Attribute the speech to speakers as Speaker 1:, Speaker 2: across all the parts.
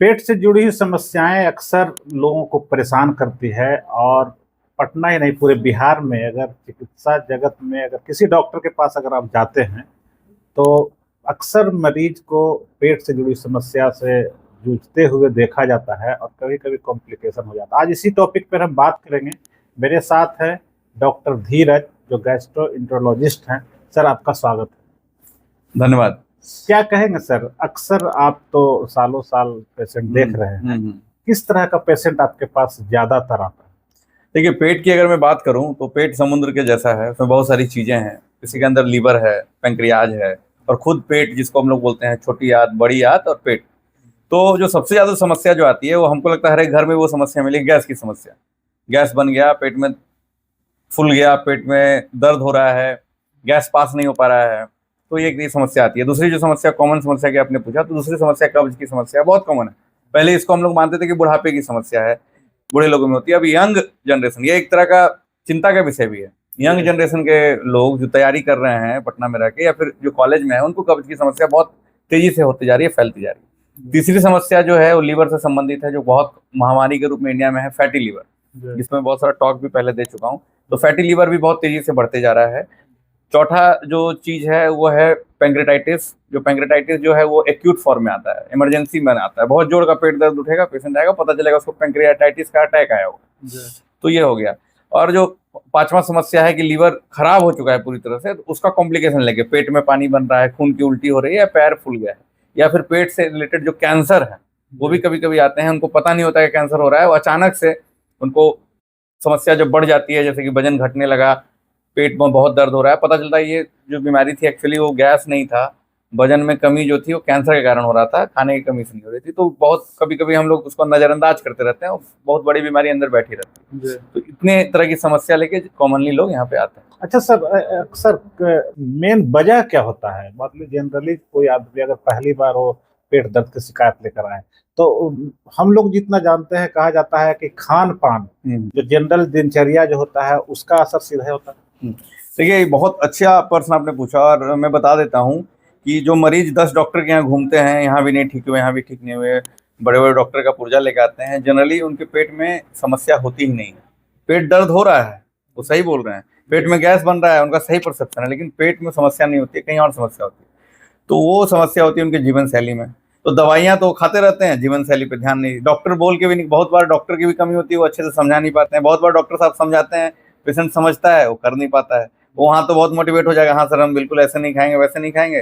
Speaker 1: पेट से जुड़ी हुई समस्याएं अक्सर लोगों को परेशान करती है। और पटना ही नहीं, पूरे बिहार में अगर चिकित्सा जगत में अगर किसी डॉक्टर के पास अगर आप जाते हैं तो अक्सर मरीज को पेट से जुड़ी समस्या से जूझते हुए देखा जाता है और कभी कभी कॉम्प्लिकेशन हो जाता है। आज इसी टॉपिक पर हम बात करेंगे। मेरे साथ है डॉक्टर धीरज, जो गैस्ट्रो इंट्रोलॉजिस्ट हैं। सर, आपका स्वागत है।
Speaker 2: धन्यवाद।
Speaker 1: क्या कहेंगे सर, अक्सर आप तो सालों साल पेशेंट देख रहे हैं, किस तरह का पेशेंट आपके पास ज्यादातर आता है?
Speaker 2: देखिए, पेट की अगर मैं बात करूं तो पेट समुद्र के जैसा है, उसमें बहुत सारी चीजें हैं। इसी के अंदर लीवर है, पेंक्रियाज है और खुद पेट, जिसको हम लोग बोलते हैं छोटी आंत, बड़ी आंत और पेट। तो जो सबसे ज्यादा समस्या जो आती है वो हमको लगता है हर एक घर में वो समस्या मिलेगी, गैस की समस्या। गैस बन गया, पेट में फूल गया, पेट में दर्द हो रहा है, गैस पास नहीं हो पा रहा है, तो ये समस्या आती है। दूसरी जो समस्या, कॉमन समस्या की आपने पूछा, तो दूसरी समस्या कब्ज की समस्या बहुत कॉमन है। पहले इसको हम लोग मानते थे कि बुढ़ापे की समस्या है, बूढ़े लोगों में होती है। अब यंग जनरेशन, ये एक तरह का चिंता का विषय भी है। यंग जनरेशन के लोग जो तैयारी कर रहे हैं पटना में रह के या फिर जो कॉलेज में है, उनको कब्ज की समस्या बहुत तेजी से होती जा रही है, फैलती जा रही है। तीसरी समस्या जो है वो लीवर से संबंधित है, जो बहुत महामारी के रूप में इंडिया में है, फैटी लीवर, जिसमें बहुत सारा टॉक भी पहले दे चुका हूँ। तो फैटी लीवर भी बहुत तेजी से बढ़ते जा रहा है। चौथा जो चीज है वो है पैंक्रेटाइटिस। जो पैंक्रेटाइटिस जो है वो एक्यूट फॉर्म में आता है, इमरजेंसी में आता है। बहुत जोर का पेट दर्द उठेगा, पेशेंट आएगा, पता चलेगा उसको पैंक्रेटाइटिस का अटैक आया होगा। तो ये हो गया। और जो पांचवा समस्या है कि लीवर खराब हो चुका है पूरी तरह से, तो उसका कॉम्प्लिकेशन लेके पेट में पानी बन रहा है, खून की उल्टी हो रही है, पैर फूल गया है, या फिर पेट से रिलेटेड जो कैंसर है वो भी कभी कभी आते हैं। उनको पता नहीं होता है कैंसर हो रहा है, वो अचानक से उनको समस्या जब बढ़ जाती है, जैसे कि वजन घटने लगा, पेट में बहुत दर्द हो रहा है, पता चलता है ये जो बीमारी थी एक्चुअली वो गैस नहीं था, वजन में कमी जो थी वो कैंसर के कारण हो रहा था, खाने की कमी से नहीं हो रही थी। तो बहुत कभी कभी हम लोग उसको नजरअंदाज करते रहते हैं और बहुत बड़ी बीमारी अंदर बैठी रहती है। तो इतने तरह की समस्या लेके कॉमनली लोग यहाँ पे आते हैं।
Speaker 1: अच्छा सर, अक्सर मेन वजह क्या होता है? मतलब जनरली कोई आदमी अगर पहली बार वो पेट दर्द की शिकायत लेकर आए तो हम लोग जितना जानते हैं, कहा जाता है कि खान पान, जो जनरल दिनचर्या जो होता है, उसका असर सीधा होता है।
Speaker 2: देखिए, बहुत अच्छा प्रश्न आपने पूछा और मैं बता देता हूँ कि जो मरीज 10 डॉक्टर के यहाँ घूमते हैं, यहाँ भी नहीं ठीक हुए, यहाँ भी ठीक नहीं हुए, बड़े बड़े डॉक्टर का पुर्जा लेके आते हैं, जनरली उनके पेट में समस्या होती ही नहीं है। पेट दर्द हो रहा है, वो सही बोल रहे हैं, पेट में गैस बन रहा है, उनका सही परसेप्शन है, लेकिन पेट में समस्या नहीं होती है, कहीं और समस्या होती है। तो वो समस्या होती है उनके जीवन शैली में। तो दवाइयाँ तो खाते रहते हैं, जीवन शैली पे ध्यान नहीं। डॉक्टर बोल के भी नहीं, बहुत बार डॉक्टर की भी कमी होती है, वो अच्छे से समझा नहीं पाते हैं। बहुत बार डॉक्टर साहब समझाते हैं, पेशेंट समझता है, वो कर नहीं पाता है। वो वहाँ तो बहुत मोटिवेट हो जाएगा, हाँ सर हम बिल्कुल ऐसे नहीं खाएंगे, वैसे नहीं खाएंगे,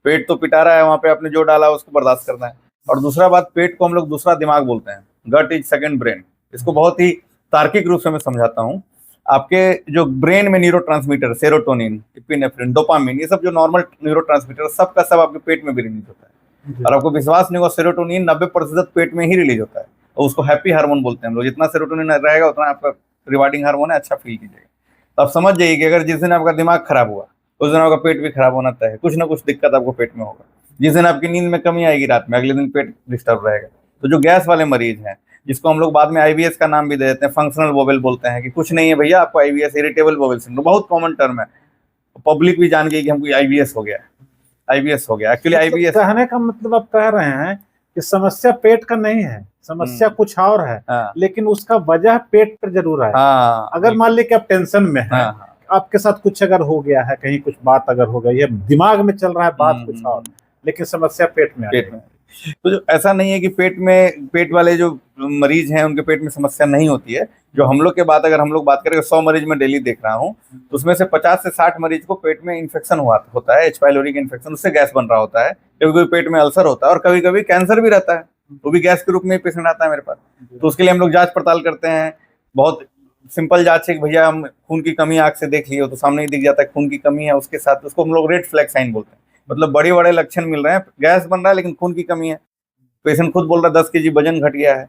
Speaker 2: पेट तो पिटा रहा है, वहाँ पे आपने जो डाला है उसको बर्दाश्त करना है। और दूसरा बात, पेट को हम लोग दूसरा दिमाग बोलते हैं, गट इज सेकंड ब्रेन। इसको बहुत ही तार्किक रूप से मैं समझाता हूँ। आपके जो ब्रेन में neuro transmitter, serotonin, epinephrine, dopamine, ये सब जो नॉर्मल न्यूरो ट्रांसमीटर, सब का सब आपके पेट में भी रिलीज होता है। और आपको विश्वास नहीं होगा, सेरोटोनिन 90% पेट में ही रिलीज होता है और उसको हैप्पी हार्मोन बोलते हैं हम लोग। जितना सेरोटोनिन रहेगा उतना आपका रिवार्डिंग हार्मोन है, अच्छा फील कीजिएगा। तो आप समझ जाइए कि अगर जिस दिन आपका दिमाग खराब हुआ उस दिन आपका पेट भी खराब होना तय है, कुछ ना कुछ दिक्कत आपको पेट में होगा। जिस दिन आपकी नींद में कमी आएगी रात में, अगले दिन पेट डिस्टर्ब रहेगा। तो जो गैस वाले मरीज हैं, जिसको हम लोग बाद में आईबीएस का नाम भी दे देते हैं, फंक्शनल वोवेल बोलते हैं, कि कुछ नहीं है भैया आपको आईबीएस, इरिटेबल वोवेल सिंड्रोम, बहुत कॉमन टर्म है, पब्लिक भी जान गई कि हमको आईबीएस हो गया है, आईबीएस हो गया। एक्चुअली आईबीएस
Speaker 1: कहने का मतलब आप कह रहे हैं कि समस्या पेट का नहीं है, समस्या कुछ और है। लेकिन उसका वजह पेट पर जरूर है। अगर मान लीजिए कि आप टेंशन में हैं, आपके साथ कुछ अगर हो गया है, कहीं कुछ बात अगर हो गई है, दिमाग में चल रहा है बात कुछ और, लेकिन समस्या पेट में है।
Speaker 2: तो जो ऐसा नहीं है कि पेट वाले जो मरीज हैं उनके पेट में समस्या नहीं होती है। जो हम लोग के बात, अगर हम लोग बात करें, 100 मरीज में डेली देख रहा हूँ, तो उसमें से 50 से 60 मरीज को पेट में इन्फेक्शन होता है, एच पाइलोरी का इन्फेक्शन, उससे गैस बन रहा होता है। कभी कभी पेट में अल्सर होता है और कभी कभी कैंसर भी रहता है, वो भी गैस के रूप में पेशेंट आता है मेरे पास। तो उसके लिए हम लोग जांच पड़ताल करते हैं। बहुत सिंपल जांच है कि भैया हम खून की कमी आंख से देख लियो तो सामने ही दिख जाता है खून की कमी है, उसके साथ उसको हम लोग रेड फ्लैग साइन बोलते हैं। मतलब बड़े बड़े लक्षण मिल रहे हैं, गैस बन रहा है लेकिन खून की कमी है, पेशेंट खुद बोल रहा है 10 केजी वजन घट गया है,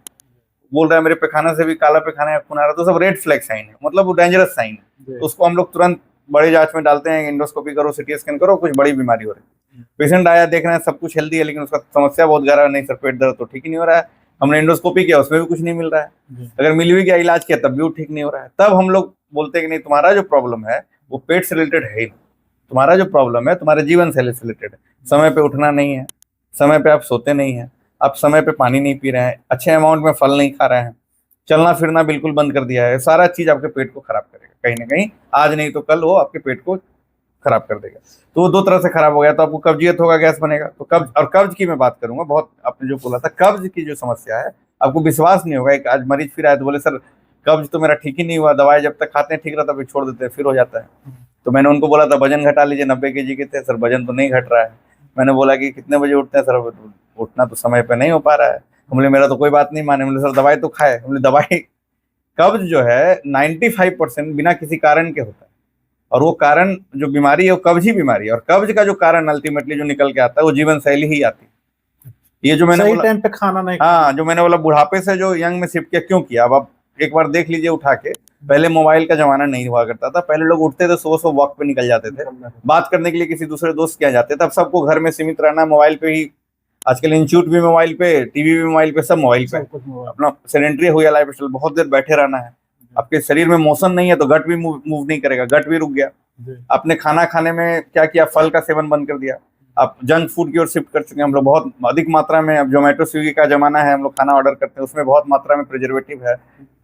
Speaker 2: बोल रहा है मेरे पैखाना से भी काला पैखाना खून आ रहा है, तो सब रेड फ्लैग साइन है, मतलब वो डेंजरस साइन है। तो उसको हम लोग तुरंत बड़े जांच में डालते हैं, एंडोस्कोपी करो, सीटी स्कैन करो, कुछ बड़ी बीमारी हो रही है। पेशेंट आया, देख रहे हैं सब कुछ हेल्दी है, लेकिन उसका समस्या बहुत गहरा है, नहीं सर पेट दर्द तो ठीक ही नहीं हो रहा है, हमने एंडोस्कोपी किया उसमें भी कुछ नहीं मिल रहा है, अगर मिल भी गया इलाज किया तब भी वो ठीक नहीं हो रहा है। तब हम लोग बोलते हैं कि नहीं, तुम्हारा जो प्रॉब्लम है वो पेट से रिलेटेड है ही, तुम्हारा जो प्रॉब्लम है तुम्हारे जीवन शैली से रिलेटेड है। समय पे उठना नहीं है, समय पे आप सोते नहीं है, आप समय पे पानी नहीं पी रहे हैं, अच्छे अमाउंट में फल नहीं खा रहे हैं, चलना फिरना बिल्कुल बंद कर दिया है, सारा चीज आपके पेट को खराब करेगा कहीं ना कहीं, आज नहीं तो कल वो आपके पेट को खराब कर देगा। तो वो दो तरह से खराब हो गया, तो आपको कब्जियत होगा, गैस बनेगा। तो कब्ज, और कब्ज की मैं बात करूंगा, बहुत आपने जो बोला था कब्ज की जो समस्या है, आपको विश्वास नहीं होगा। एक आज मरीज फिर आया तो बोले सर कब्ज तो मेरा ठीक ही नहीं हुआ, दवाई जब तक खाते हैं ठीक रहता है, फिर छोड़ देते हैं फिर हो जाता है। तो मैंने उनको बोला था वजन घटा लीजिए, 90 kg के थे सर, वजन तो नहीं घट रहा है। मैंने बोला कि कितने बजे उठते हैं सर, उठना तो समय पे नहीं हो पा रहा है। बोले मेरा तो कोई बात नहीं माने। बोले सर दवाई तो खाए। बोले दवाई, कब्ज जो है 95% बिना किसी कारण के होता है, और वो कारण जो बीमारी है वो कब्ज ही बीमारी है, और कब्ज का जो कारण अल्टीमेटली जो निकल के आता है वो जीवन शैली ही आती है। ये जो मैंने
Speaker 1: सही
Speaker 2: बोला
Speaker 1: टाइम पे खाना नहीं,
Speaker 2: हाँ, जो मैंने बोला बुढ़ापे से जो यंग में शिफ्ट किया, क्यों किया? अब आप एक बार देख लीजिए उठा के, पहले मोबाइल का जमाना नहीं हुआ करता था, पहले लोग उठते थे सुबह सुबह वॉक पे निकल जाते थे, बात करने के लिए किसी दूसरे दोस्त के यहाँ जाते थे। अब सबको घर में सीमित रहना, मोबाइल पे ही, आजकल इंस्टीट्यूट भी मोबाइल पे, टीवी भी मोबाइल पे, सब मोबाइल पे, अपना सेडेंट्री हो गया लाइफ स्टाइल, बहुत देर बैठे रहना है, आपके शरीर में मोशन नहीं है तो गट भी मूव नहीं करेगा, गट भी रुक गया। आपने खाना खाने में क्या किया? फल का सेवन बंद कर दिया, आप जंक फूड की ओर शिफ्ट कर चुके हैं हम लोग बहुत अधिक मात्रा में। अब जोमेटो स्विगी का जमाना है, हम लोग खाना ऑर्डर करते हैं, उसमें बहुत मात्रा में प्रिजर्वेटिव है,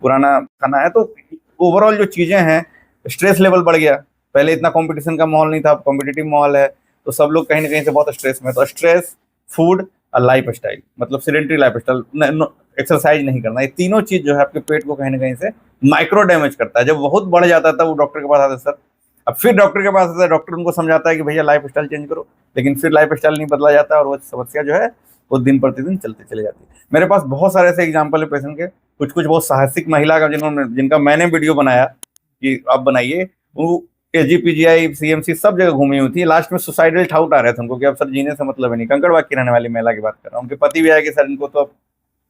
Speaker 2: पुराना खाना है। तो ओवरऑल जो चीजें हैं, स्ट्रेस लेवल बढ़ गया, पहले इतना कंपटीशन का माहौल नहीं था, अब कॉम्पिटिटिव माहौल है, तो सब लोग कहीं ना कहीं से बहुत स्ट्रेस में। तो स्ट्रेस, फूड और लाइफ स्टाइल, मतलब सेडेंट्री लाइफ स्टाइल, एक्सरसाइज नहीं करना, ये तीनों चीज जो है आपके पेट को कहीं ना कहीं से माइक्रो डैमेज करता है। जब बहुत बढ़ जाता है तब वो डॉक्टर के पास आते हैं सर, अब फिर डॉक्टर के पास आता है, डॉक्टर उनको समझाता है कि भैया लाइफ स्टाइल चेंज करो, लेकिन फिर लाइफ स्टाइल नहीं बदला जाता, और वो समस्या जो है वो दिन प्रतिदिन चलते चले जाती है। मेरे पास बहुत सारे ऐसे एग्जाम्पल है पेशेंट के, कुछ कुछ बहुत साहसिक महिला का जिनका मैंने वीडियो बनाया कि आप बनाइए, वो AGPGI CMC सब जगह घूमी हुई थी, लास्ट में सुसाइडल ठाउट आ रहे थे उनको कि अब सर जीने से मतलब है नहीं। कंकड़बाग की रहने वाली महिला की बात कर रहा हूँ, उनके पति भी आए कि सर इनको तो अब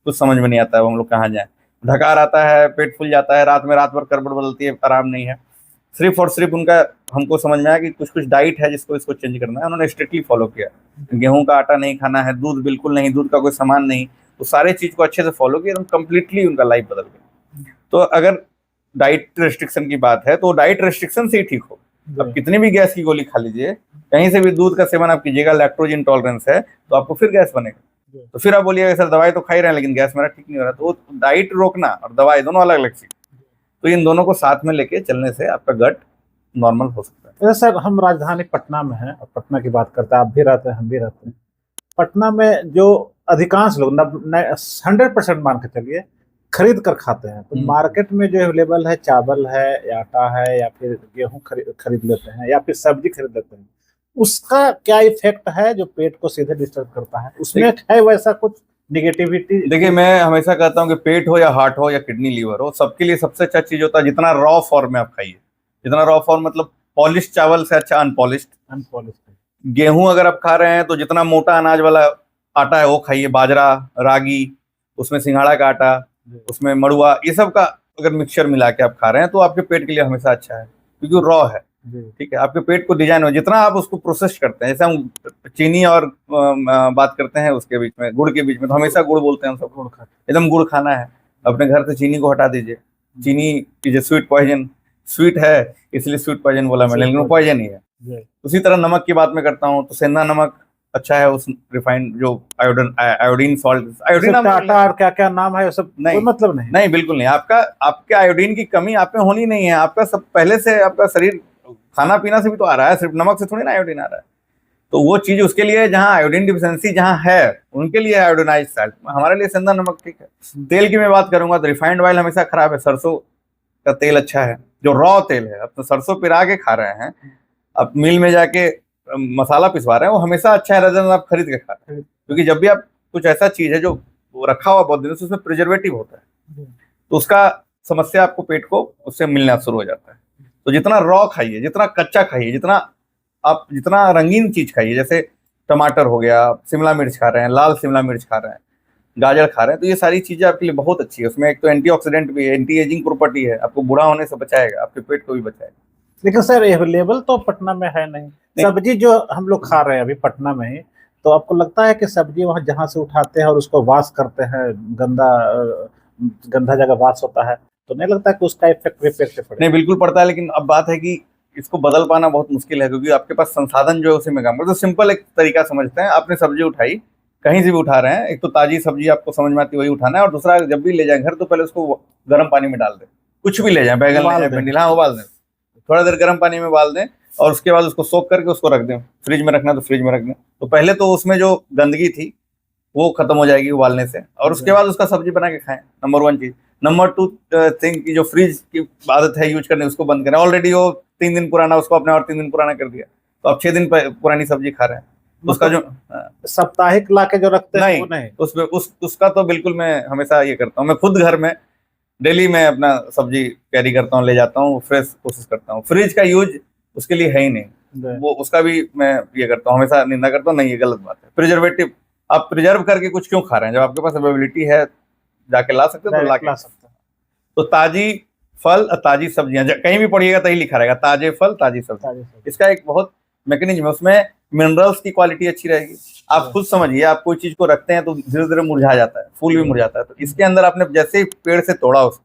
Speaker 2: कुछ समझ में नहीं आता है, हम लोग कहाँ जाए, ढकार आता है, पेट फूल जाता है, रात भर करवट बदलती है, आराम नहीं है। सिर्फ और सिर्फ उनका हमको समझ में आया कि कुछ कुछ डाइट है जिसको इसको चेंज करना है, उन्होंने स्ट्रिक्टली फॉलो किया। गेहूं का आटा नहीं खाना है, दूध बिल्कुल नहीं, दूध का कोई सामान नहीं, तो सारे चीज को अच्छे से फॉलो किया, कंप्लीटली उनका लाइफ बदल गया। तो अगर डाइट रेस्ट्रिक्शन की बात है तो डाइट रेस्ट्रिक्शन से ही ठीक हो। अब कितनी भी गैस की गोली खा लीजिए, कहीं से भी दूध का सेवन आप कीजिएगा, लैक्टोज इंटॉलरेंस है तो आपको फिर गैस बनेगा। तो फिर आप बोलिएगा सर दवाई तो खा ही रहे हैं लेकिन गैस मेरा ठीक नहीं हो रहा, तो डाइट रोकना और दवाई दोनों अलग अलग चीज, तो इन दोनों को साथ में लेके चलने से आपका गट नॉर्मल हो सकता है।
Speaker 1: सर हम राजधानी पटना में हैं, और पटना की बात करते हैं, आप भी रहते हैं, हम भी रहते हैं। पटना में जो अधिकांश लोग 100% मान के चलिए खरीद कर खाते हैं, तो मार्केट में जो अवेलेबल है, चावल है या आटा है या फिर गेहूं खरीद लेते हैं या फिर सब्जी खरीद लेते हैं, उसका क्या इफेक्ट है जो पेट को सीधे डिस्टर्ब करता है? उसमें है वैसा कुछ निगेटिविटी?
Speaker 2: देखिए, मैं हमेशा कहता हूँ कि पेट हो या हार्ट हो या किडनी लीवर हो, सबके लिए सबसे अच्छा चीज होता है जितना रॉ फॉर्म में आप खाइए, जितना रॉ फॉर्म मतलब पॉलिश चावल से अच्छा अनपॉलिश्ड। गेहूं अगर आप खा रहे हैं तो जितना मोटा अनाज वाला आटा है वो खाइए, बाजरा, रागी, उसमें सिंघाड़ा का आटा, उसमें मड़ुआ, ये सब का अगर मिक्सचर मिला के आप खा रहे हैं तो आपके पेट के लिए हमेशा अच्छा है, क्योंकि रॉ है। ठीक है, आपके पेट को डिजाइन हो, जितना आप उसको प्रोसेस करते हैं, जैसे हम चीनी और बात करते हैं उसके बीच में, गुड़ के बीच में, तो हमेशा गुड़ बोलते हैं हम सब, गुड़ खा, एकदम गुड़ खाना है, अपने घर से चीनी को हटा दीजिए। चीनी is a sweet poison, sweet है इसलिए स्वीट पॉइजन बोला मैंने, लेकिन वो पॉइजन ही है। उसी तरह नमक की बात मैं करता हूँ तो सेंधा नमक अच्छा है, उस रिफाइंड जो आयोडीन सॉल्ट, आयोडीन
Speaker 1: टाटा और क्या क्या नाम है सब,
Speaker 2: नहीं
Speaker 1: मतलब नहीं
Speaker 2: बिल्कुल नहीं। आपके आयोडीन की कमी आप में होनी नहीं है, आपका सब पहले से आपका शरीर खाना पीना से भी तो आ रहा है, सिर्फ नमक से थोड़ी ना आयोडीन आ रहा है। तो वो चीज उसके लिए जहाँ आयोडीन डिफिशिएंसी जहाँ है उनके लिए आयोडीनाइज्ड साल्ट, हमारे लिए सेंधा नमक ठीक है। तेल की मैं बात करूंगा तो रिफाइंड ऑयल हमेशा खराब है, सरसों का तेल अच्छा है, जो रॉ तेल है। अब तो सरसों पिरा के खा रहे हैं, अब मिल में जाके मसाला पिसवा रहे हैं, वो हमेशा अच्छा है rather than आप खरीद के खा रहे हैं, क्योंकि जब भी आप कुछ ऐसा चीज है जो रखा हुआ बहुत दिनों से, उसमें प्रिजर्वेटिव होता है, तो उसका समस्या आपको पेट को उससे मिलना शुरू हो जाता है। तो जितना रॉ खाइए, जितना कच्चा खाइए, जितना रंगीन चीज खाइए, जैसे टमाटर हो गया, शिमला मिर्च खा रहे हैं, लाल शिमला मिर्च खा रहे हैं, गाजर खा रहे हैं, तो ये सारी चीजें आपके लिए बहुत अच्छी है। उसमें एक तो एंटीऑक्सीडेंट भी है, एंटी एजिंग प्रॉपर्टी है, आपको बुरा होने से बचाएगा, आपके पेट को भी बचाएगा।
Speaker 1: लेकिन सर अवेलेबल तो पटना में है नहीं सब्जी जो हम लोग खा रहे हैं अभी पटना में ही, तो आपको लगता है कि सब्जी वहाँ जहाँ से उठाते हैं और उसको वॉश करते हैं, गंदा जगह वॉश होता है, तो नहीं लगता कि उसका इफेक्ट पड़े?
Speaker 2: नहीं, बिल्कुल पड़ता है, लेकिन अब बात है कि इसको बदल पाना बहुत मुश्किल है, क्योंकि आपके पास संसाधन जो है उसी में काम करते। तो सिंपल एक तरीका समझते हैं, आपने सब्जी उठाई, कहीं से भी उठा रहे हैं, एक तो ताजी सब्जी आपको समझ में आती है वही उठाना है, और दूसरा जब भी ले जाए घर तो पहले उसको गर्म पानी में डाल दें। कुछ भी ले जाए, बैगन ले
Speaker 1: उबाल
Speaker 2: जाए,
Speaker 1: दें।
Speaker 2: भिंडी, हाँ उबाल दें, थोड़ा देर गर्म पानी में उबाल दें, और उसके बाद उसको सोख करके उसको रख दें। फ्रिज में रखना तो फ्रिज में रख दें, तो पहले तो उसमें जो गंदगी थी वो खत्म हो जाएगी उबालने से, और उसके बाद उसका सब्जी बना के खाएं। नंबर 1 चीज। नंबर 2 थिंग की जो फ्रिज की आदत है यूज करने, उसको बंद करें। ऑलरेडी वो 3 दिन पुराना, उसको आपने और 3 दिन पुराना कर दिया, तो आप 6 दिन पुरानी सब्जी खा रहे हैं। उसका जो
Speaker 1: साप्ताहिक ला के जो रखते हैं
Speaker 2: नहीं,
Speaker 1: वो नहीं।
Speaker 2: उसका तो बिल्कुल मैं हमेशा ये करता हूँ। मैं खुद घर में डेली मैं अपना सब्जी कैरी करता हूँ, ले जाता हूँ, फ्रेश कोशिश करता हूँ। फ्रिज का यूज उसके लिए है ही नहीं, वो उसका भी मैं ये करता हूँ, हमेशा निंदा करता हूँ, नहीं ये गलत बात है। प्रिजर्वेटिव आप प्रिजर्व करके कुछ क्यों खा रहे हैं, जब आपके पास अवेलेबिलिटी है जाके ला सकते हो तो ला
Speaker 1: सकते हैं।
Speaker 2: तो ताजी फल और ताजी सब्जियां कहीं भी पढ़िएगा तो ही लिखा रहेगा, ताजे फल ताजी सब्जी। इसका एक बहुत मैकेनिज्म है, उसमें मिनरल्स की क्वालिटी अच्छी रहेगी। आप खुद समझिए, आप कोई चीज को रखते हैं तो धीरे धीरे मुरझा जाता है, फूल भी मुरझाता है, तो इसके अंदर आपने जैसे ही पेड़ से तोड़ा उसको,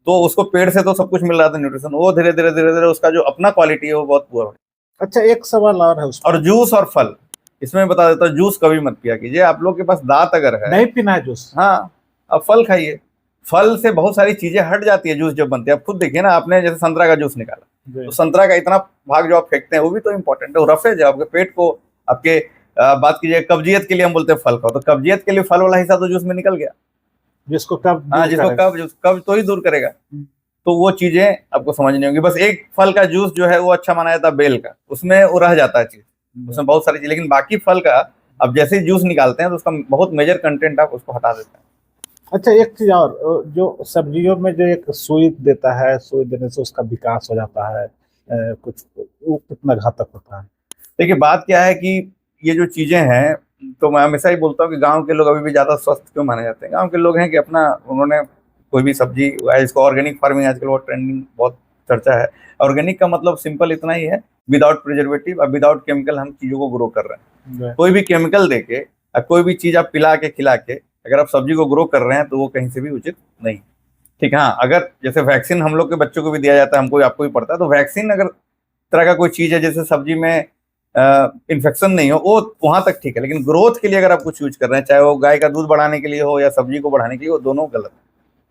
Speaker 2: तो उसको पेड़ से तो सब कुछ मिल रहा था न्यूट्रिशन, वो धीरे धीरे उसका जो अपना क्वालिटी है वो बहुत पुअर हो।
Speaker 1: अच्छा, एक सवाल और है उसमें।
Speaker 2: और जूस और फल, इसमें बता देता हूँ, जूस कभी मत पिया कीजिए। आप लोग के पास दांत अगर है,
Speaker 1: नहीं पीना है जूस।
Speaker 2: हाँ, अब फल खाइए, फल से बहुत सारी चीजें हट जाती है जूस जब बनती है। आप खुद देखिए ना, आपने जैसे संतरा का जूस निकाला, तो संतरा का इतना भाग जो आप फेंकते हैं वो भी तो इम्पोर्टेंट है, वो रफेज है आपके पेट को, आपके बात कीजिए कब्जियत के लिए हम बोलते हैं फल का, तो कब्जियत के लिए फल वाला हिस्सा तो जूस में निकल गया,
Speaker 1: जिसको कब,
Speaker 2: हाँ, जिसको कब तो ही दूर करेगा। तो वो चीजें आपको समझनी होंगी। बस एक फल का जूस जो है वो अच्छा माना जाता है, बेल का, उसमें वो रह जाता है चीज, उसमें बहुत सारी चीज, लेकिन बाकी फल का अब जैसे ही जूस निकालते हैं तो उसका बहुत मेजर कंटेंट आप उसको हटा देते हैं।
Speaker 1: अच्छा, एक चीज और, जो सब्जियों में जो एक सुई देता है, सुई देने से उसका विकास हो जाता है, कुछ वो कितना घातक होता है?
Speaker 2: देखिए बात क्या है कि ये जो चीजें हैं, तो मैं हमेशा ही बोलता हूँ कि गांव के लोग अभी भी ज्यादा स्वस्थ क्यों माने जाते हैं। गांव के लोग हैं कि अपना उन्होंने कोई भी सब्जी, इसको ऑर्गेनिक फार्मिंग आजकल बहुत ट्रेंडिंग, बहुत चर्चा है। ऑर्गेनिक का मतलब सिंपल इतना ही है, विदाउट प्रिजर्वेटिव और विदाउट केमिकल हम चीजों को ग्रो कर रहे हैं। कोई भी केमिकल देके, कोई भी चीज आप पिला के खिला के अगर आप सब्जी को ग्रो कर रहे हैं तो वो कहीं से भी उचित नहीं। ठीक, हाँ, अगर जैसे वैक्सीन हम लोग के बच्चों को भी दिया जाता है, हमको आपको भी पड़ता है, तो वैक्सीन अगर तरह का कोई चीज है जैसे सब्जी में इन्फेक्शन नहीं हो, वो वहां तक ठीक है, लेकिन ग्रोथ के लिए अगर आप कुछ यूज कर रहे हैं, चाहे वो गाय का दूध बढ़ाने के लिए हो या सब्जी को बढ़ाने के लिए, वो दोनों गलत है।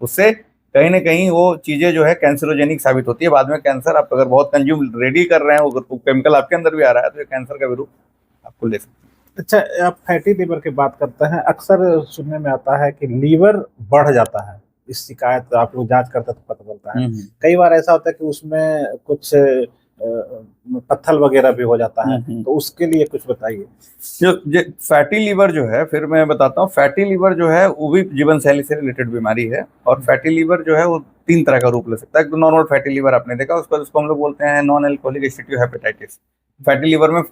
Speaker 2: उससे कहीं ना कहीं वो चीजें जो है कैंसरोजेनिक साबित होती है। बाद में कैंसर, आप अगर बहुत कंज्यूम रेडी कर रहे हैं, वो केमिकल आपके अंदर भी आ रहा है, तो ये कैंसर का भी रूप आपको ले सकते हैं।
Speaker 1: अच्छा, आप फैटी लीवर की बात करते हैं, अक्सर सुनने में आता है कि लीवर बढ़ जाता है, इस शिकायत आप लोग जांच करते तो पता चलता है। कई बार ऐसा होता है कि उसमें कुछ पत्थर वगैरह भी हो जाता है, तो उसके लिए कुछ बताइए।
Speaker 2: जो फैटी लीवर जो है, फिर मैं बताता हूँ, फैटी लीवर जो है वो भी जीवन शैली से रिलेटेड बीमारी है, और फैटी लीवर जो है वो 3 तरह का रूप ले सकता है। एक तो नॉर्मल फैटी लीवर आपने देखा, उसको हम लोग बोलते हैं non alcoholic steatohepatitis. Fatty liver में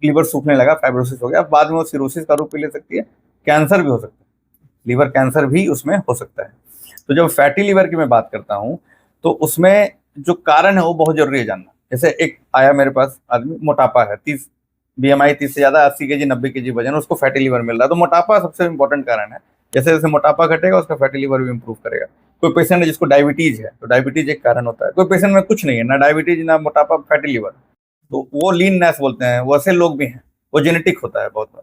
Speaker 2: लीवर सूखने लगा, फाइब्रोसिस हो गया, बाद में वो सिरोसिस का रूप भी ले सकती है, कैंसर भी हो सकता है, लीवर कैंसर भी उसमें हो सकता है। तो जब फैटी लीवर की मैं बात करता हूँ तो उसमें जो कारण है वो बहुत जरूरी है जानना। जैसे एक आया मेरे पास आदमी, मोटापा है, 30 BMI 30 से ज्यादा, 80 kg 90 kg वजन, उसको फैटी लीवर मिल रहा है, तो मोटापा सबसे इंपॉर्टेंट कारण है। जैसे जैसे मोटापा घटेगा उसका फैटी लीवर भी इंप्रूव करेगा। कोई पेशेंट है जिसको डायबिटीज है, तो डायबिटीज एक कारण होता है। कोई पेशेंट में कुछ नहीं है, ना डायबिटीज ना मोटापा, फैटी लीवर, तो वो लीननेस बोलते हैं, वैसे लोग भी हैं, वो जेनेटिक होता है बहुत बार।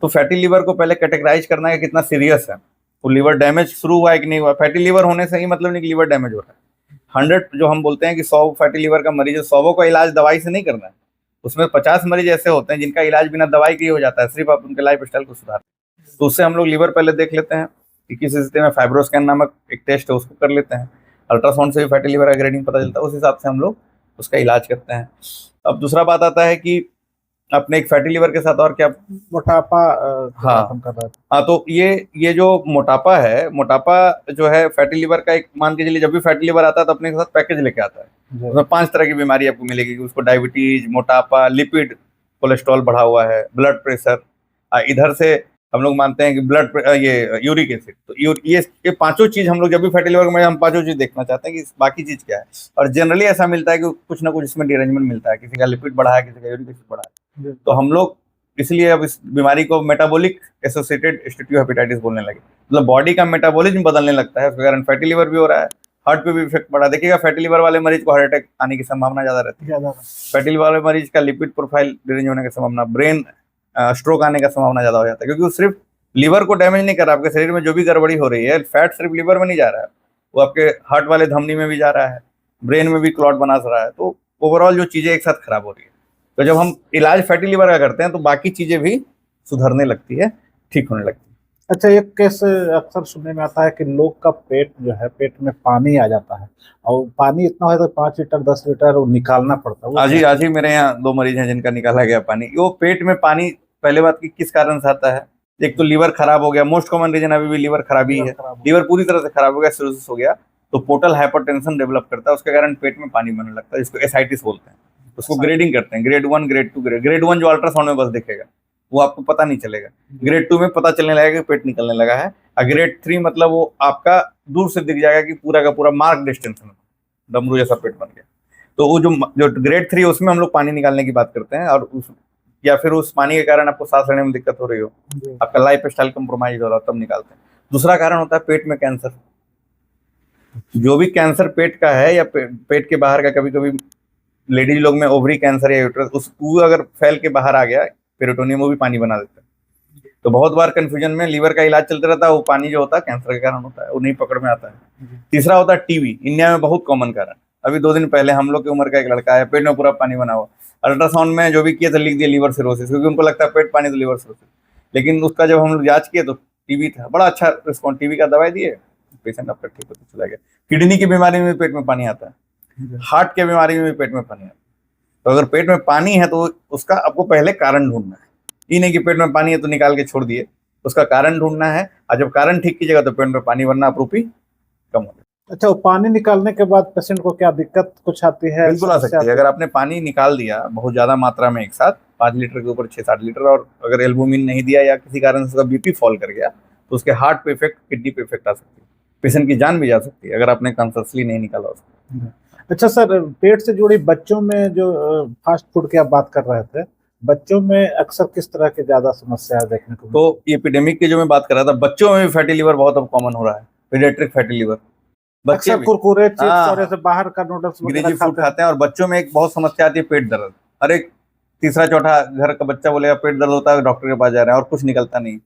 Speaker 2: तो फैटी लीवर को पहले कैटेगराइज करना है कितना सीरियस है, वो लीवर डैमेज शुरू हुआ है कि नहीं हुआ। फैटी लीवर होने से ही मतलब नहीं कि लीवर डैमेज हो रहा है। 100 जो हम बोलते हैं कि 100 फैटी लीवर का मरीज है, 100 का इलाज दवाई से नहीं करना है, उसमें 50 मरीज ऐसे होते हैं जिनका इलाज बिना दवाई के ही हो जाता है, सिर्फ आप उनके लाइफ स्टाइल को सुधार। तो उससे हम लोग लीवर पहले देख लेते हैं कि किस स्थिति में, फाइब्रोस्कैन नामक एक टेस्ट है उसको कर लेते हैं, अल्ट्रासाउंड से भी फैटी लीवर का ग्रेडिंग पता चलता है, उस हिसाब से हम लोग उसका इलाज करते हैं। अब दूसरा बात आता है कि अपने एक फैटी लीवर के साथ और क्या,
Speaker 1: मोटापा।
Speaker 2: हाँ हाँ, तो ये जो मोटापा है, मोटापा जो है फैटी लीवर का एक, मान के चलिए जब भी फैटी लीवर आता है तो अपने साथ पैकेज लेके आता है। उसमें 5 तरह की बीमारी आपको मिलेगी, उसको डायबिटीज, मोटापा, लिपिड, कोलेस्ट्रॉल बढ़ा हुआ है, ब्लड प्रेशर, इधर से हम लोग मानते हैं कि ये यूरिक एसिड। तो ये 5 चीज हम लोग जब भी फैटी लीवर में, हम 5 चीज देखना चाहते हैं कि बाकी चीज क्या है। और जनरली ऐसा मिलता है कि कुछ ना कुछ इसमें डिरेंजमेंट मिलता है, किसी का लिपिड बढ़ा है, किसी का यूरिक एसिड बढ़ा है। तो हम लोग इसलिए अब इस बीमारी को मेटाबॉलिक एसोसिएटेड स्टीटोहेपेटाइटिस बोलने लगे, मतलब बॉडी का मेटाबॉलिज्म बदलने लगता है, उसके कारण फैटी लीवर भी हो रहा है, हार्ट पे भी इफेक्ट पड़ा। देखिएगा फैटी लीवर वाले मरीज को हार्ट अटैक आने की संभावना ज्यादा रहती है, फैटी लीवर वाले मरीज का लिपिड प्रोफाइल डिरेंज होने की संभावना, ब्रेन स्ट्रोक आने का संभावना ज्यादा हो जाता है, क्योंकि वो सिर्फ लीवर को डैमेज नहीं कर रहा, आपके शरीर में जो भी गड़बड़ी हो रही है, फैट सिर्फ लीवर में नहीं जा रहा है, वो आपके हार्ट वाले धमनी में भी जा रहा है, ब्रेन में भी क्लॉट बना रहा है, तो ओवरऑल जो चीजें एक साथ खराब हो रही है। तो जब हम इलाज फैटी लीवर का करते हैं तो बाकी चीजें भी सुधरने लगती है, ठीक होने लगती है।
Speaker 1: अच्छा, एक केस अक्सर सुनने में आता है कि लोग का पेट जो है, पेट में पानी आ जाता है और पानी इतना है तो 5 लीटर 10 लीटर वो निकालना पड़ता है। वो
Speaker 2: आज ही मेरे यहाँ 2 मरीज हैं जिनका निकाला गया पानी। वो पेट में पानी पहले बात की किस कारण से आता है, एक तो लीवर खराब हो गया, मोस्ट कॉमन रीजन अभी भी लीवर खराबी है। लीवर पूरी तरह से खराब हो गया, सिरोसिस हो गया, तो पोर्टल हाइपरटेंशन डेवलप करता है, उसके कारण पेट में पानी बनने लगता है, जिसको एसाइटिस बोलते हैं। उसको ग्रेडिंग करते हैं, ग्रेड 1 ग्रेड 2 ग्रेड 1 जो अल्ट्रासाउंड में बस दिखेगा, वो आपको पता नहीं चलेगा। ग्रेड 2 में पता चलने लगेगा कि पेट निकलने लगा है, और ग्रेड 3 मतलब वो आपका दूर से दिख जाएगा कि पूरा का पूरा मार्क डिस्टेंस में डमरू जैसा पेट बन गया। तो वो जो ग्रेड 3 उसमें हम लोग पानी निकालने की बात करते हैं, और उस या फिर उस पानी के कारण आपको सांस लेने में दिक्कत हो रही हो, आपका लाइफ स्टाइल कंप्रोमाइज हो रहा है, तब निकालते हैं। दूसरा कारण होता है पेट में कैंसर। जो भी कैंसर पेट का है या पेट के बाहर का, कभी कभी लेडीज लोग में ओवरी कैंसर या यूट्रस, उस वो अगर फैल के बाहर आ गया पेरिटोनियम, वो भी पानी बना देता है। तो बहुत बार कंफ्यूजन में लीवर का इलाज चलते रहता है, वो पानी जो होता है कैंसर के कारण होता है, वो नहीं पकड़ में आता है। तीसरा होता है टीबी, इंडिया में बहुत कॉमन कारण। अभी 2 दिन पहले हम लोग की उम्र का एक लड़का है, पेट में पूरा पानी बना हुआ, अल्ट्रासाउंड में जो भी किया था लिख दिया लीवर सिरोसिस, क्योंकि उनको लगता है पेट पानी तो लीवर सिरोसिस। लेकिन उसका जब हम लोग जांच किए तो टीबी था। बड़ा अच्छा रिस्पॉन्स, टीबी का दवाई दिए, पेशेंट आपका ठीक होता चला गया। किडनी की बीमारी में पेट में पानी आता है, हार्ट की बीमारी में पेट में पानी आता है। तो अगर पेट में पानी है तो उसका आपको पहले कारण ढूंढना है। ये नहीं कि पेट में पानी है तो निकाल के छोड़ दिए, उसका कारण ढूंढना है, और जब कारण ठीक कीजिएगा तो पेट में पानी बनना अपरूपी कम हो जाएगा।
Speaker 1: अच्छा, वो पानी निकालने के बाद पेशेंट को क्या दिक्कत कुछ आती है?
Speaker 2: बिल्कुल आ सकती है। अगर आपने पानी निकाल दिया बहुत ज्यादा मात्रा में एक साथ 5 लीटर के ऊपर 6-7 लीटर, और अगर एल्बुमिन नहीं दिया या किसी कारण से उसका बीपी फॉल कर गया, तो उसके हार्ट पे इफेक्ट, किडनी पे इफेक्ट आ सकती है, पेशेंट की जान भी जा सकती है अगर आपने कॉन्शियसली नहीं निकाला उसको।
Speaker 1: अच्छा सर, पेट से जुड़ी बच्चों में जो फास्ट फूड की आप बात कर रहे थे, बच्चों में अक्सर किस तरह की ज्यादा समस्या देखने को?
Speaker 2: तो ये एपिडेमिक की जो मैं बात कर रहा था, बच्चों में भी फैटी लीवर बहुत अब कॉमन हो रहा है, पीडियाट्रिक फैटी लीवर। बच्चे
Speaker 1: अक्सर कुरकुरे चिप्स और ऐसे बाहर का नूडल्स
Speaker 2: अंग्रेजी फूड खाते हैं, और बच्चों में एक बहुत समस्या आती है पेट दर्द। हर एक तीसरा चौथा घर का बच्चा बोलेगा पेट दर्द होता है, डॉक्टर के पास जा रहे हैं और कुछ निकलता नहीं।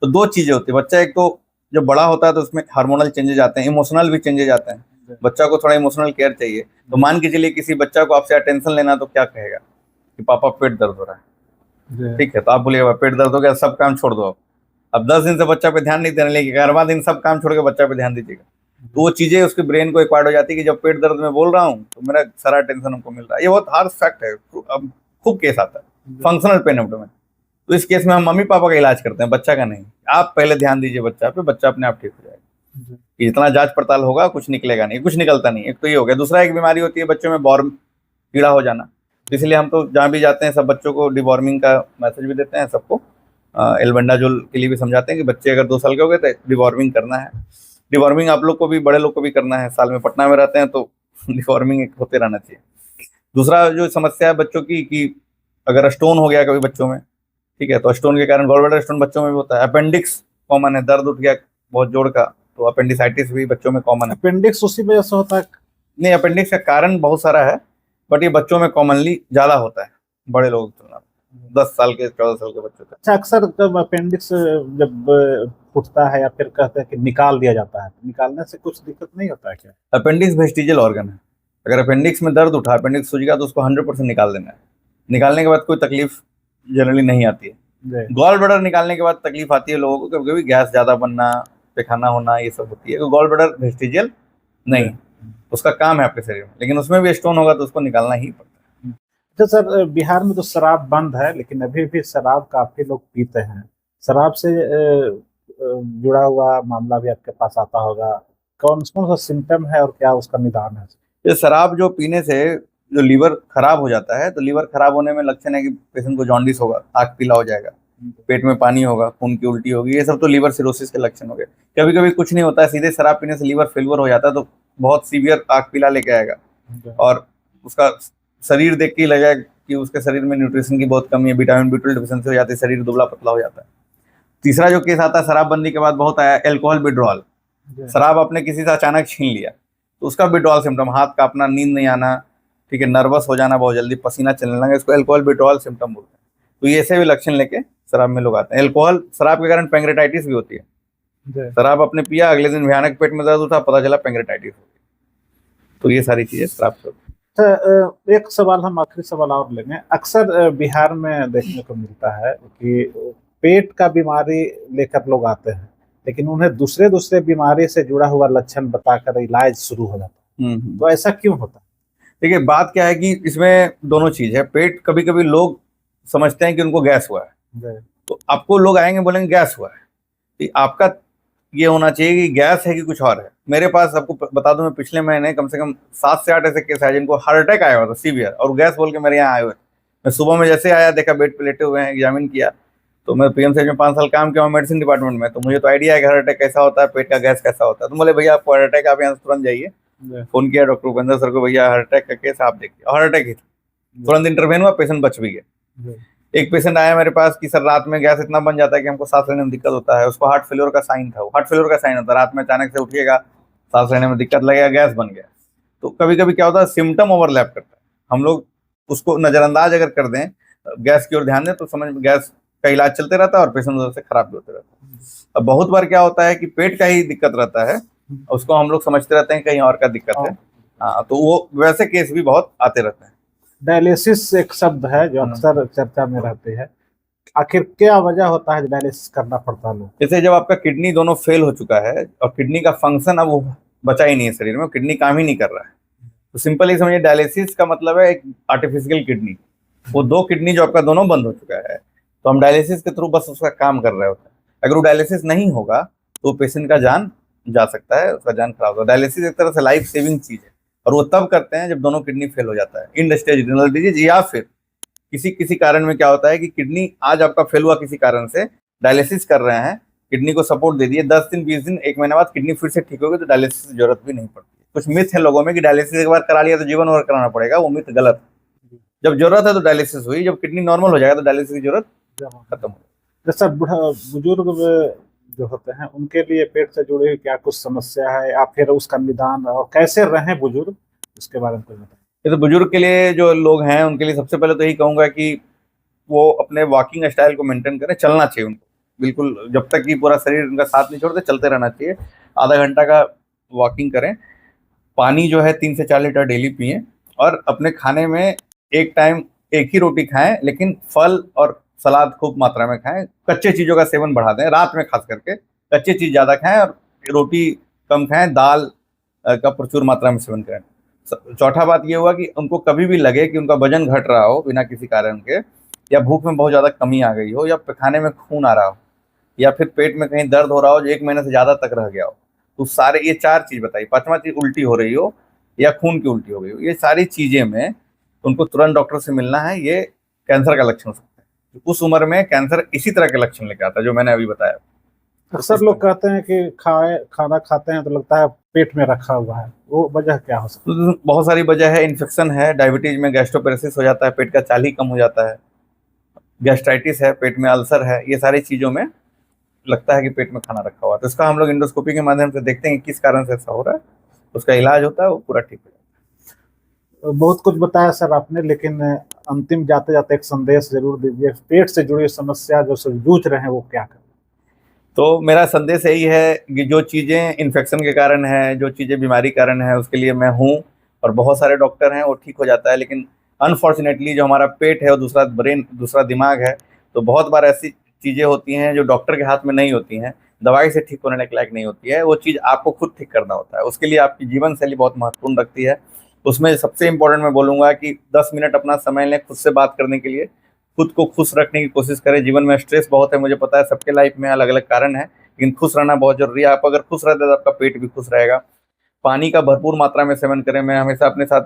Speaker 2: तो 2 चीजें होती है, बच्चा एक तो जब बड़ा होता है तो उसमें हार्मोनल चेंजेज आते हैं, इमोशनल भी चेंजेज आते हैं, बच्चा को थोड़ा इमोशनल केयर चाहिए। तो मान के चलिए किसी बच्चा को आपसे अटेंशन लेना, तो क्या कहेगा कि पापा पेट दर्द हो रहा है, ठीक है, तो आप बोलिएगा पेट दर्द हो गया, सब काम छोड़ दो। अब 10 दिन से बच्चा पे ध्यान नहीं देने लगे, 11वां दिन सब काम छोड़ के बच्चा पे ध्यान दीजिएगा। तो वो चीजें उसके ब्रेन को एक्वायर्ड हो जाती है कि जब पेट दर्द में बोल रहा हूँ तो मेरा सारा टेंशन हमको मिल रहा है। ये बहुत हार्श फैक्ट है, अब खूब केस आता है फंक्शनल पेन एब्डोमेन। तो इस केस में हम मम्मी पापा का इलाज करते हैं, बच्चा का नहीं। आप पहले ध्यान दीजिए बच्चा पे, बच्चा अपने आप ठीक हो जाएगा। कि जितना जांच पड़ताल होगा कुछ निकलेगा नहीं, कुछ निकलता नहीं, एक तो ये हो गया। दूसरा एक बीमारी होती है बच्चों में बॉर्म कीड़ा हो जाना, इसलिए हम तो जहाँ भी जाते हैं सब बच्चों को डिवॉर्मिंग का मैसेज भी देते हैं, सबको एल्बेंडाजोल के लिए भी समझाते हैं कि बच्चे अगर 2 साल के हो गए तो डिवॉर्मिंग करना है। डिवॉर्मिंग आप लोग को भी, बड़े लोग को भी करना है, साल में पटना में रहते हैं तो डिवॉर्मिंग होते रहना चाहिए। दूसरा जो समस्या है बच्चों की, कि अगर स्टोन हो गया कभी बच्चों में, ठीक है, तो स्टोन के कारण गॉल ब्लैडर स्टोन बच्चों में भी होता है। अपेंडिक्स कॉमन है, दर्द उठ गया बहुत जोड़ का, तो अपेंडिसाइटिस भी बच्चों में कॉमन है।
Speaker 1: अपेंडिक्स उसी वजह से होता है? नहीं,
Speaker 2: अपेंडिक्स का कारण बहुत सारा है, बट ये बच्चों में कॉमनली ज्यादा होता है बड़े लोगों की तुलना में, 10 साल के 14 साल के बच्चों का।
Speaker 1: अच्छा, अक्सर जब अपेंडिक्स जब फूटता है या फिर कहते हैं कि निकाल दिया जाता है, तो निकालने से कुछ दिक्कत नहीं होता है क्या?
Speaker 2: अपेंडिक्स वेस्टिजियल ऑर्गन है, अगर अपेंडिक्स में दर्द उठा, अपेंडिक्स सूज गया, तो उसको 100% निकाल देना है। निकालने के बाद कोई तकलीफ जनरली नहीं आती है। गॉल ब्लैडर निकालने के बाद तकलीफ आती है लोगों को, कभी कभी गैस ज्यादा बनना, पैखाना होना, ये सब होती है। तो गॉल ब्लैडर वेस्टिजियल नहीं, उसका काम है आपके शरीर में, लेकिन उसमें भी स्टोन होगा तो उसको निकालना ही पड़ता है।
Speaker 1: तो सर, बिहार में तो शराब बंद है, लेकिन अभी भी शराब काफी लोग पीते हैं। शराब से जुड़ा हुआ मामला भी आपके पास आता होगा, कौन कौन सा सिम्टम है और क्या उसका निदान है?
Speaker 2: ये शराब जो पीने से जो लीवर खराब हो जाता है, तो लीवर खराब होने में लक्षण है कि पेशेंट को जॉन्डिस होगा, आँख पीला हो जाएगा, पेट में पानी होगा, खून की उल्टी होगी, ये सब तो लीवर सिरोसिस के लक्षण हो गए। कभी कभी कुछ नहीं होता है, सीधे शराब पीने से लीवर फेल्योर हो जाता है, तो बहुत सीवियर आँख पीला लेके आएगा, और उसका शरीर देख के लगेगा कि उसके शरीर में न्यूट्रिशन की बहुत कमी है, विटामिन B12 डिफिशिएंसी हो जाती है, शरीर दुबला पतला हो जाता है। तीसरा जो केस आता है शराबबंदी के बाद बहुत आया, एल्कोहल विड्रॉल। शराब आपने किसी से अचानक छीन लिया तो उसका विड्रॉल सिम्टम, हाथ कांपना, नींद नहीं आना, ठीक है, नर्वस हो जाना, बहुत जल्दी पसीना चलने लगा, इसको एल्कोहल विड्रॉल सिम्टम बोलते हैं। तो ये ऐसे भी लक्षण लेके शराब में लोग आते हैं। अल्कोहल, शराब के कारण पैंक्रेटाइटिस भी होती है।
Speaker 1: जी।
Speaker 2: शराब आपने पिया, अगले दिन भयानक पेट में दर्द उठा, पता चला पैंक्रेटाइटिस हो गई। तो ये सारी चीजें शराब से होती
Speaker 1: तो एक सवाल, हम आखिरी सवाल और लेंगे। अक्सर बिहार में देखने को मिलता है कि पेट का बीमारी लेकर लोग आते हैं, लेकिन उन्हें दूसरे दूसरे बीमारी से जुड़ा हुआ लक्षण बताकर इलाज शुरू हो जाता
Speaker 2: है।
Speaker 1: है। तो ऐसा क्यों होता है?
Speaker 2: देखिए, बात क्या है कि इसमें दोनों चीज है। पेट, कभी कभी लोग समझते हैं कि उनको गैस हुआ है,
Speaker 1: जी।
Speaker 2: तो आपको लोग आएंगे बोलेंगे गैस हुआ है, तो आपका ये होना चाहिए कि गैस है कि कुछ और है। मेरे पास, आपको बता दूं, मैं पिछले महीने कम से कम 7 से 8 ऐसे केस आए जिनको हार्ट अटैक आया हुआ था सीवियर, और गैस बोल के मेरे यहाँ आए हुए। मैं सुबह में जैसे आया, देखा बेड पे लेटे हुए हैं, एग्जामिन किया, तो मैं पीएमसीएच में 5 साल काम किया हूँ मेडिसिन डिपार्टमेंट में, तो मुझे तो आइडिया है कि हार्ट अटैक कैसा होता है, पेट का गैस कैसा होता है। तो बोले भैया आपको हार्ट अटैक, आप यहाँ से तुरंत जाइए। फोन किया डॉक्टर उपेंद्र सर को, भैया हार्ट अटैक का केस आप देखिए। हार्ट अटैक ही था, तुरंत इंटरवेन हुआ, पेशेंट बच भी गया। एक पेशेंट आया मेरे पास कि सर रात में गैस इतना बन जाता है कि हमको सांस लेने में दिक्कत होता है। उसको हार्ट फेलियर का साइन था। वो हार्ट फेलियर का साइन होता है, रात में अचानक से उठिएगा, सांस लेने में दिक्कत लगेगा, गैस बन गया। तो कभी कभी क्या होता है, सिम्टम ओवरलैप करता है। हम लोग उसको नजरअंदाज अगर कर दें, गैस की ओर ध्यान दें, तो समझ गैस का इलाज चलते रहता है और पेशेंट उधर से खराब भी होते रहता है। अब बहुत बार क्या होता है कि पेट का ही दिक्कत रहता है, उसको हम लोग समझते रहते हैं कहीं और का दिक्कत है। हाँ, तो वो वैसे केस भी बहुत आते रहते हैं।
Speaker 1: डायलिसिस एक शब्द है जो अक्सर चर्चा में रहती है, आखिर क्या वजह होता है डायलिसिस करना पड़ता है लोग?
Speaker 2: जैसे जब आपका किडनी दोनों फेल हो चुका है और किडनी का फंक्शन अब वो बचा ही नहीं है शरीर में, किडनी काम ही नहीं कर रहा है, तो सिंपल ही समझिए डायलिसिस का मतलब है एक आर्टिफिशियल किडनी। वो 2 किडनी जो आपका दोनों बंद हो चुका है, तो हम डायलिसिस के थ्रू बस उसका काम कर रहे होते हैं। अगर वो डायलिसिस नहीं होगा तो पेशेंट का जान जा सकता है, उसका जान खराब होगा। डायलिसिस एक तरह से लाइफ सेविंग चीज है, और वो तब करते हैं जब दोनों किडनी फेल हो जाता है, इंड स्टेज रिनल डिजीज, या फिर किसी किसी कारण में क्या होता है कि किडनी आज आपका फेल हुआ किसी कारण से, डायलिसिस कर रहे हैं, किडनी को सपोर्ट दे दिए, 10 दिन 20 दिन 1 महीने बाद किडनी फिर से ठीक होगी, तो डायलिसिस की जरूरत भी नहीं पड़ती। कुछ मिथ है लोगों में कि डायलिसिस एक बार करा लिया तो जीवन भर कराना पड़ेगा, वो मिथ गलत है। जब जरूरत है तो डायलिसिस हुई, जब किडनी नॉर्मल हो जाएगा तो डायलिसिस की जरूरत खत्म हो।
Speaker 1: जैसा बुजुर्ग जो होते हैं उनके लिए पेट से जुड़ी क्या कुछ समस्या है, या फिर उसका निदान और कैसे रहें बुजुर्ग, इसके बारे में कुछ बताएं।
Speaker 2: ये तो बुजुर्ग के लिए जो लोग हैं उनके लिए सबसे पहले तो यही कहूंगा कि वो अपने वॉकिंग स्टाइल को मेंटेन करें, चलना चाहिए उनको बिल्कुल, जब तक कि पूरा शरीर उनका साथ नहीं छोड़ते, चलते रहना चाहिए। आधा घंटा का वॉकिंग करें। पानी जो है 3 से 4 लीटर डेली पिए, और अपने खाने में एक टाइम एक ही रोटी खाएं, लेकिन फल और सलाद खूब मात्रा में खाएं। कच्चे चीजों का सेवन बढ़ा दें, रात में खास करके कच्चे चीज ज्यादा खाएं और रोटी कम खाएं, दाल का प्रचुर मात्रा में सेवन करें। चौथा बात ये हुआ कि उनको कभी भी लगे कि उनका वजन घट रहा हो बिना किसी कारण के, या भूख में बहुत ज्यादा कमी आ गई हो, या खाने में खून आ रहा हो, या फिर पेट में कहीं दर्द हो रहा हो जो 1 महीने से ज्यादा तक रह गया हो, तो सारे ये 4 चीज बताई। 5वां चीज उल्टी हो रही हो या खून की उल्टी हो गई हो, ये सारी चीजें में उनको तुरंत डॉक्टर से मिलना है। ये कैंसर का लक्षण हो सकता है। उस उम्र में कैंसर इसी तरह के लक्षण लेके आता है जो मैंने अभी बताया।
Speaker 1: अक्सर लोग कहते हैं कि खाना खाते हैं तो लगता है पेट में रखा हुआ है, वो वजह क्या हो सकती है?
Speaker 2: तो बहुत सारी वजह है। इन्फेक्शन है, डायबिटीज में गैस्ट्रोपेरेसिस हो जाता है, पेट का चाल ही कम हो जाता है, गैस्ट्राइटिस है, पेट में अल्सर है, ये सारी चीजों में लगता है कि पेट में खाना रखा हुआ है। तो इसका हम लोग इंडोस्कोपी के माध्यम से देखते हैं कि किस कारण से ऐसा हो रहा है, उसका इलाज होता है, वो पूरा ठीक हो जाता है।
Speaker 1: बहुत कुछ बताया सर आपने, लेकिन अंतिम जाते जाते एक संदेश जरूर दीजिए। पेट से जुड़ी समस्या जो जूझ रहे हैं वो क्या करें?
Speaker 2: तो मेरा संदेश यही है कि जो चीज़ें इन्फेक्शन के कारण है, जो चीज़ें बीमारी कारण है, उसके लिए मैं हूँ, और बहुत सारे डॉक्टर हैं, वो ठीक हो जाता है। लेकिन अनफॉर्चुनेटली जो हमारा पेट है, वो दूसरा ब्रेन, दूसरा दिमाग है, तो बहुत बार ऐसी चीज़ें होती हैं जो डॉक्टर के हाथ में नहीं होती हैं, दवाई से ठीक होने के लायक नहीं होती है। वो चीज़ आपको खुद ठीक करना होता है। उसके लिए आपकी जीवन शैली बहुत महत्वपूर्ण रखती है। उसमें सबसे इम्पोर्टेंट मैं बोलूँगा कि 10 मिनट अपना समय लें खुद से बात करने के लिए, खुद को खुश रखने की कोशिश करें। जीवन में स्ट्रेस बहुत है, मुझे पता है, सबके लाइफ में अलग अलग कारण है, लेकिन खुश रहना बहुत जरूरी है। आप अगर खुश रहते हैं तो आपका पेट भी खुश रहेगा। पानी का भरपूर मात्रा में सेवन करें। मैं हमेशा अपने साथ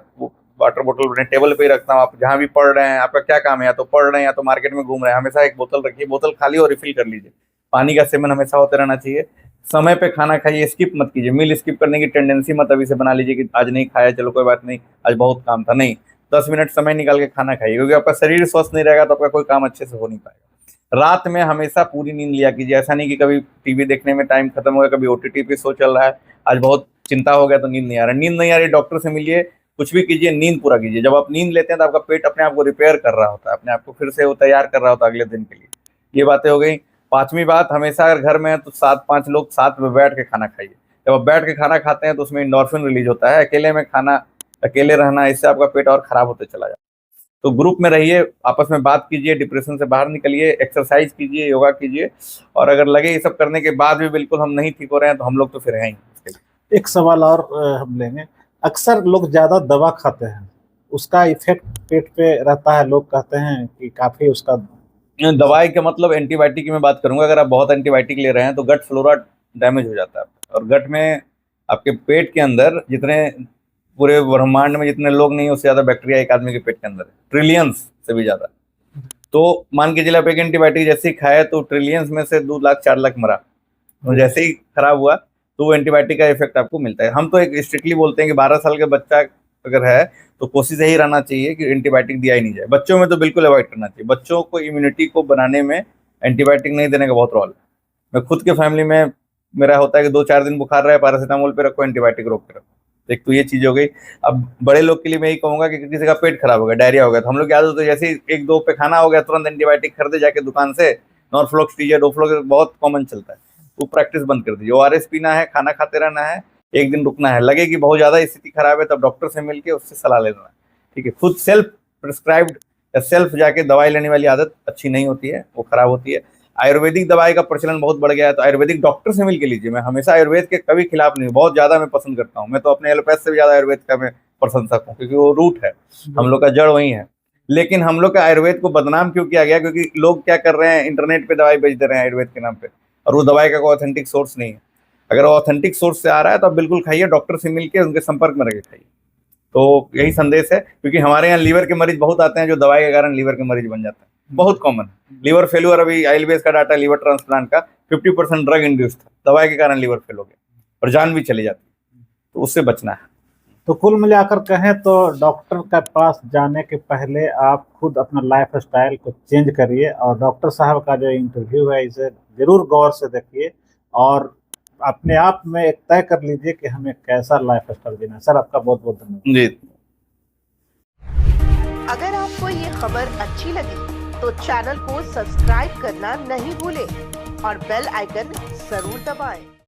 Speaker 2: वाटर बोतल अपने टेबल पे ही रखता हूँ। आप जहाँ भी पढ़ रहे हैं, आपका क्या काम है, या तो पढ़ रहे हैं या तो मार्केट में घूम रहे हैं, हमेशा एक बोतल रखिए, बोतल खाली और रिफिल कर लीजिए। पानी का सेवन हमेशा होते रहना चाहिए। समय पे खाना खाइए, स्किप मत कीजिए। मील स्किप करने की टेंडेंसी मत अभी से बना लीजिए कि आज नहीं खाया, चलो कोई बात नहीं, आज बहुत काम था। नहीं, 10 मिनट समय निकाल के खाना खाइए, क्योंकि आपका शरीर स्वस्थ नहीं रहेगा तो आपका कोई काम अच्छे से हो नहीं पाएगा। रात में हमेशा पूरी नींद लिया कीजिए। ऐसा नहीं कि कभी टीवी देखने में टाइम खत्म हो गया, कभी ओटीटी पे शो चल रहा है, आज बहुत चिंता हो गया तो नींद नहीं आ रहा। नींद नहीं आ रही, डॉक्टर से मिलिए, कुछ भी कीजिए, नींद पूरा कीजिए। जब आप नींद लेते हैं तो आपका पेट अपने आप को रिपेयर कर रहा होता है, अपने आप को फिर से वो तैयार कर रहा होता है अगले दिन के लिए। ये बातें हो गई। पांचवी बात, हमेशा अगर घर में है तो 5 लोग साथ में बैठ के खाना खाइए। जब आप बैठ के खाना खाते हैं तो उसमें एंडोर्फिन रिलीज होता है। अकेले में खाना, अकेले रहना, इससे आपका पेट और खराब होते चला जाता है। तो ग्रुप में रहिए, आपस में बात कीजिए, डिप्रेशन से बाहर निकलिए, एक्सरसाइज कीजिए, योगा कीजिए। और अगर लगे ये सब करने के बाद भी बिल्कुल हम नहीं ठीक हो रहे हैं तो हम लोग तो फिर हैं ही।
Speaker 1: एक सवाल और हम लेंगे। अक्सर लोग ज्यादा दवा खाते हैं, उसका इफेक्ट पेट पे रहता है। लोग कहते हैं कि काफी उसका
Speaker 2: दवाई का मतलब एंटीबायोटिक की मैं बात करूंगा। अगर आप बहुत एंटीबायोटिक ले रहे हैं तो गट फ्लोरा डैमेज हो जाता है। और गट में, आपके पेट के अंदर जितने, पूरे ब्रह्मांड में जितने लोग नहीं, उससे ज्यादा बैक्टीरिया एक आदमी के पेट के अंदर है, ट्रिलियंस से भी ज्यादा। तो मान के चलिए आप एक एंटीबायोटिक जैसे ही खाए तो ट्रिलियंस में से 2 लाख 4 लाख मरा। तो जैसे ही खराब हुआ तो वो एंटीबायोटिक का इफेक्ट आपको मिलता है। हम तो एक स्ट्रिक्टली बोलते हैं कि 12 साल का बच्चा अगर है तो कोशिश यही रहना चाहिए कि एंटीबायोटिक दिया ही नहीं जाए। बच्चों में तो बिल्कुल अवॉइड करना चाहिए। बच्चों को इम्यूनिटी को बनाने में एंटीबायोटिक नहीं देने का बहुत रोल है। मैं खुद के फैमिली में मेरा होता है कि 2-4 दिन बुखार रहा है, पैरासीटामोल पे रखो, एंटीबायोटिक रोक के रखो। एक तो ये चीज हो गई। अब बड़े लोग के लिए मैं यही कहूंगा कि किसी का पेट खराब हो गया, डायरिया हो गया, तो हम लोग की आदत है जैसे ही 1-2 पे खाना हो गया तुरंत एंटीबायोटिक खरीदे जाके दुकान से। नॉर्फ्लॉक्स लीजिए, डोफ्लॉक्स बहुत कॉमन चलता है। वो प्रैक्टिस बंद कर दीजिए। ORS पीना है, खाना खाते रहना है, एक दिन रुकना है। लगे कि बहुत ज्यादा स्थिति खराब है तब डॉक्टर से मिलके उससे सलाह लेना है। ठीक है, खुद सेल्फ प्रिस्क्राइब्ड या सेल्फ जाके दवाई लेने वाली आदत अच्छी नहीं होती है, वो खराब होती है। आयुर्वेदिक दवाई का प्रचलन बहुत बढ़ गया है, तो आयुर्वेदिक डॉक्टर से मिलके लीजिए। मैं हमेशा आयुर्वेद के कभी खिलाफ नहीं हूँ, बहुत ज्यादा मैं पसंद करता हूँ। मैं तो अपने एलोपैथ से भी ज्यादा आयुर्वेद का मैं प्रशंसक हूँ, क्योंकि वो रूट है, हम लोग का जड़ वही है। लेकिन हम लोग का आयुर्वेद को बदनाम क्यों किया गया? क्योंकि लोग क्या कर रहे हैं, इंटरनेट पे दवाई बेच दे रहे हैं आयुर्वेद के नाम पे, और वो दवाई का कोई ऑथेंटिक सोर्स नहीं है। अगर वो ऑथेंटिक सोर्स से आ रहा है तो आप बिल्कुल खाइए, डॉक्टर से मिलके उनके संपर्क में रह के खाइए। तो यही संदेश है, क्योंकि हमारे यहाँ लीवर के मरीज बहुत आते हैं जो दवाई के कारण लीवर के मरीज बन जाते हैं, बहुत कॉमन। लीवर फेल्यूर, अभी आईएलबीएस का डाटा, लीवर ट्रांसप्लांट का 50% ड्रग इंड्यूस था, दवाई के कारण लीवर फेल हो गया और जान भी चली जाती, तो उससे बचना है।
Speaker 1: तो कुल मिलाकर कहें तो डॉक्टर के पास जाने के पहले आप खुद अपना लाइफ स्टाइल को चेंज करिए, और डॉक्टर साहब का जो इंटरव्यू है इसे जरूर गौर से देखिए, और अपने आप में एक तय कर लीजिए कि हमें कैसा लाइफ स्टाइल जीना है। सर, आपका बहुत बहुत धन्यवाद।
Speaker 2: जी।
Speaker 3: अगर आपको ये खबर अच्छी लगी तो चैनल को सब्सक्राइब करना नहीं भूलें और बेल आइकन जरूर दबाएं।